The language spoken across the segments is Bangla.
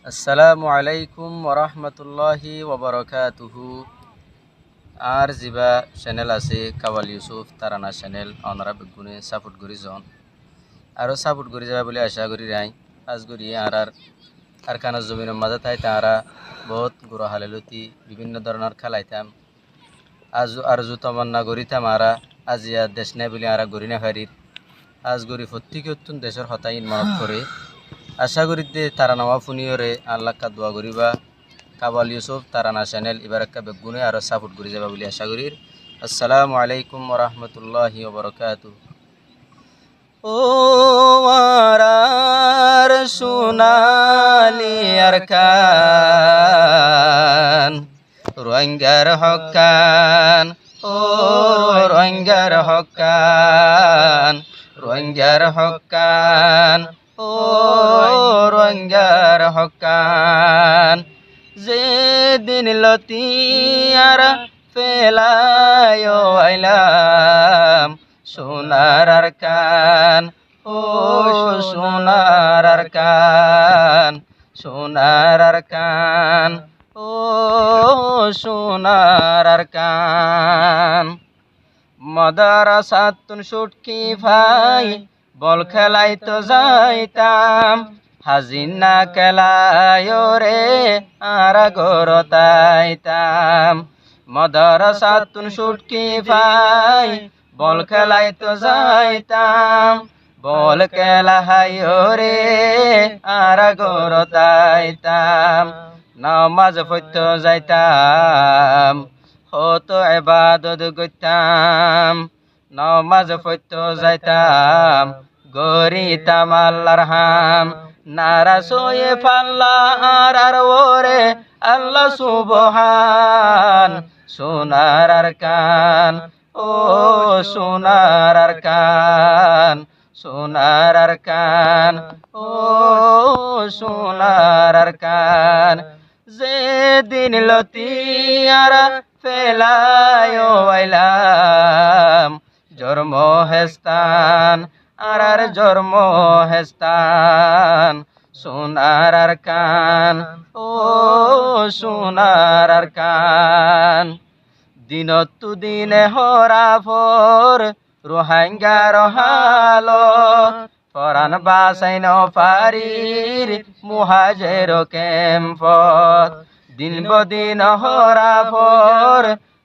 আসসালামু আলাইকুম ওরহমতুল্লাহি ওবরকাতুহু। আর জিবা চ্যানেল আছে কাওয়াল ইউসুফ তারানা চ্যানেল অনারা বেগুনে সাপোর্ট করি জন আরও সাপোর্ট করে যাবে বলে আশা করি রাই আজ করি আর কানা জমিনের মাঝে তাই তারা বহুত গুড়া হালেলতি বিভিন্ন ধরনের খেলাইতাম আজ আর জু তমান্না গরিতাম আরা আজিয়া দেশ নাই বলে আরা গরি না হারির আজ গরি প্রত্যেকে উত্তুন দেশের হতাই মানত করে আশা করি দে তারা নামা ফুনিয়রে আল্লাহ কা দোয়া করিবা কাওয়াল ইউসুফ তারানা চ্যানেল এবার একটা বেগুনে আরও সাপোর্ট করে যাবা বলে আশা করি। আসসালামু আলাইকুম ওরহমতুল্লাহি ওবরকাতুহু। ও আর সোনালি আর কান রোহিঙ্গার হকান, ও রোহিঙ্গার হকান, রোহিঙ্গার হকান, ও রোহিঙ্গার হকান। যে দিন লতিয়ার ফেলায় আইলাম সোনার আর কান, ও সোনার আর কান, সোনার আর কান, ও সোনার আর কান। মাদ্রাসাতুন ছুটকি ভাই বল খেলাইতো যাইতাম, হাজিনা খেলায় রে আর গরতাইতাম। মাদ্রাসাতুন ছুটকি ভাই বল খেলাইতো যাইতাম, বল খেলায় রে আর গরতাইতাম। নামাজ পড়তে যাইতাম, হত ইবাদত করতাম, নামাজ পড়তে যাইতাম, গরিতাম আল্লাহর হাম। নারা সোয়ে পাল্লা আর ওরে আল্লাহ সুবহান। সোনার আর কান, ও সোনার আর কান, সোনার আর কান, ও সোনার আর কান। যে দিন লতিয়ারা ফেলায় আইলাম জন্ম হেস্তান, আর জন্ম হেস্তান। সোনার আর কান, ও সোনার আর কান। দিনতু দিনে হরা ফোর রোহিঙ্গার হালত, পরাণ বাসাইন পারির মুহাজের ক্যাম্পত। দিন বদিন হরা ফোর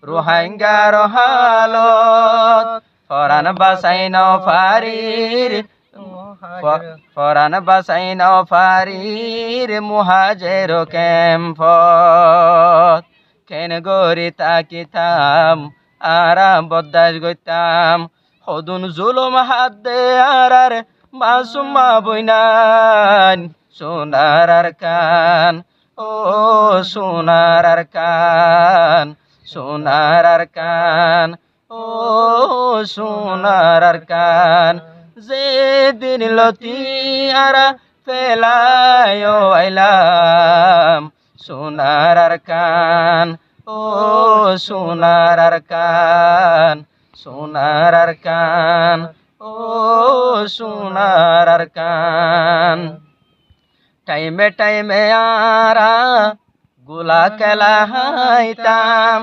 রোহিঙ্গার হালত, পরাণ বাসাইন পারির, পরাণ বাসাইন পারির মুহাজের ক্যাম্পত। কেন গরি তাকিতাম আরাম বদাস গইতাম, হদুন জুলুম হাত দে আর মাসুমা বইনান। সোনার আর কান, ও সোনার আর কান, সোনার আর কান, ও সোনার আর কান। যে দিন লতিয়ারা ফেলায় আইলাম সোনার আর কান, ও সোনার আর কান, সোনার আর কান, ও সোনার আর কান। টাইমে টাইমে আরা গুলা খেলা হাইতাম,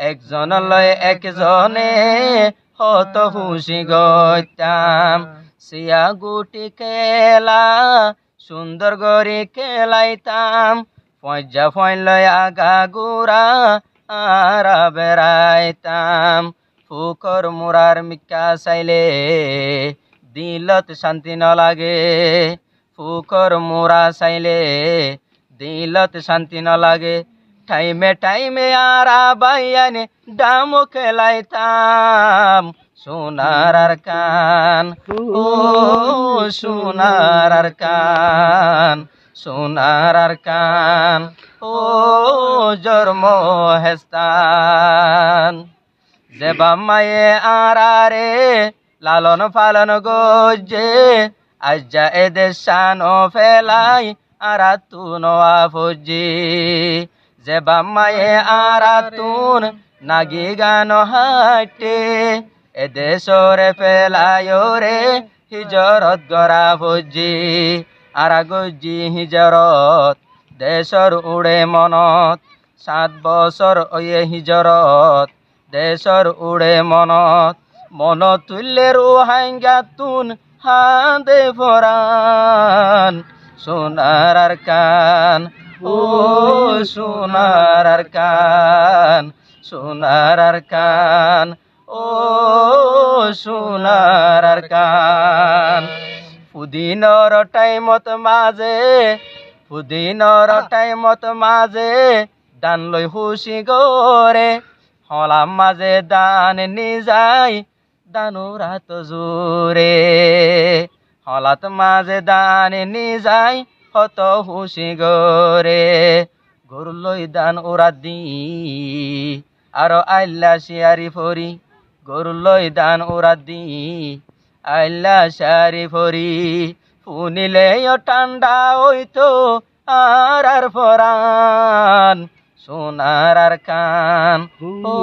একজন লয় একজনে হত খুশি গইতাম। সিয়া গুটি খেলা সুন্দর গরি খেলাইতাম, পয়জা ফইন লয় আগা গুড়া আরা বেড়াইতাম। ফুকর মুরার মিকা চাইলে দিলত শান্তি ন লাগে, ফুকর মোরা চাইলে দিলত শান্তি ন লাগে। টাইমে টাইমে আরা বাইয়ানে ডাম খেলাইতাম, সোনার আর কান, ও সোনার আর কান, সোনার আর কান, ও জন্ম হেস্তান। যে বাম্মায়ে আরারে লালন পালন গজে, আজ্জা এদের শান ফেলাই আরা তুন আফজি। যে বাম্মায়ে আরা তুন নাগি গান হাটে, এদেশরে ফেলাই রে হিজরত গরা ফজি। আরা গজি হিজরত দেশৰ উড়ে মনত 7 বছৰ অয়ে হিজৰত দেশৰ উড়ে মনত তুললে রোহাঙ্গাতুন হাঁদে ফরান সোনার আর কান ও সোনার আর কান সোনার আর কান ও সোনার আর কান পুদিনর টাইমত মাঝে দান লই হুশি গরে হলাম মাঝে দান নিজাই দানুর হাত জোরে হলাত মাঝে দান নিজাই হত হুশি গরে গরু লই দান ওরা দি আরো আল্লা শিয়ারি ফরি গরু লই দান ওরা দি আল্লা শিয়ারি ফরি শুনিলে ঠান্ডা হইতো আর ফরান সোনার আর কান ও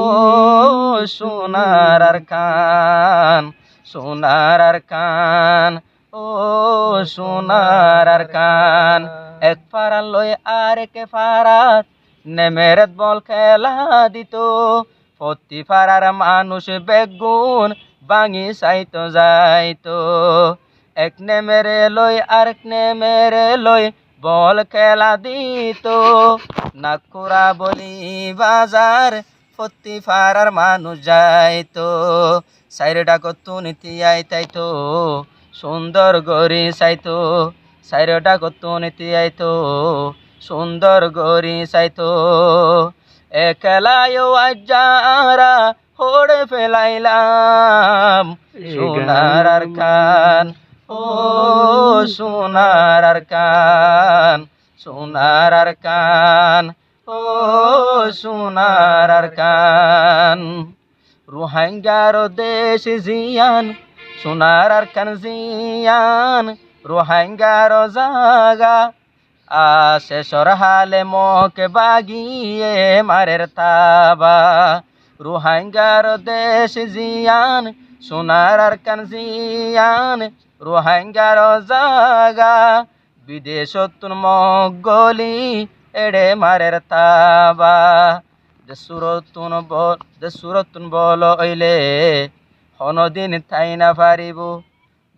সোনার আর কান সোনার আর কান ও সোনার আর কান এক ফারান লই আর এক ফারাত নেমেরেত বল খেলা দিত প্রতি ফারার মানুষ বেগুন ভাঙি চাইতো যাইতো এক নেমেরে লই আরেক নেমেরে লই বল খেলা দিত নাকুরা বলি বাজার প্রতি ফারার মানুষ যাইতো সাইরেটা কত নীতি আইতাইতো সুন্দর গরি চাইতো সাইরেটা কত নীতি আইতো সুন্দর গরি চাইতো একলায়ও আজারা হড়ে ফেলাইলাম সোনার আর কান ও সোনার আর কান সোনার আর কান ও সোনার আর কান রোহিঙ্গার দেশ জিয়ান সোনার আর কান জিয়ান রোহিঙ্গার জাগা শেষর হালে মকে বাগিয়ে মারের তাবা রোহিঙ্গার দেশ জিয়ান সোনার আর কান জিয়ান রোহিঙ্গার জাগা বিদেশতুন মগলি এড়ে মারের তাবা দেশুরতুন বল হইলে হনদিন তাই না পারিব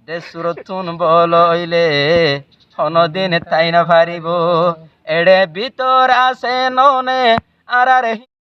দেশুরতুন বল হইলে হনদিন তাই না পারিব এড়ে ভিতর আছে ননে আর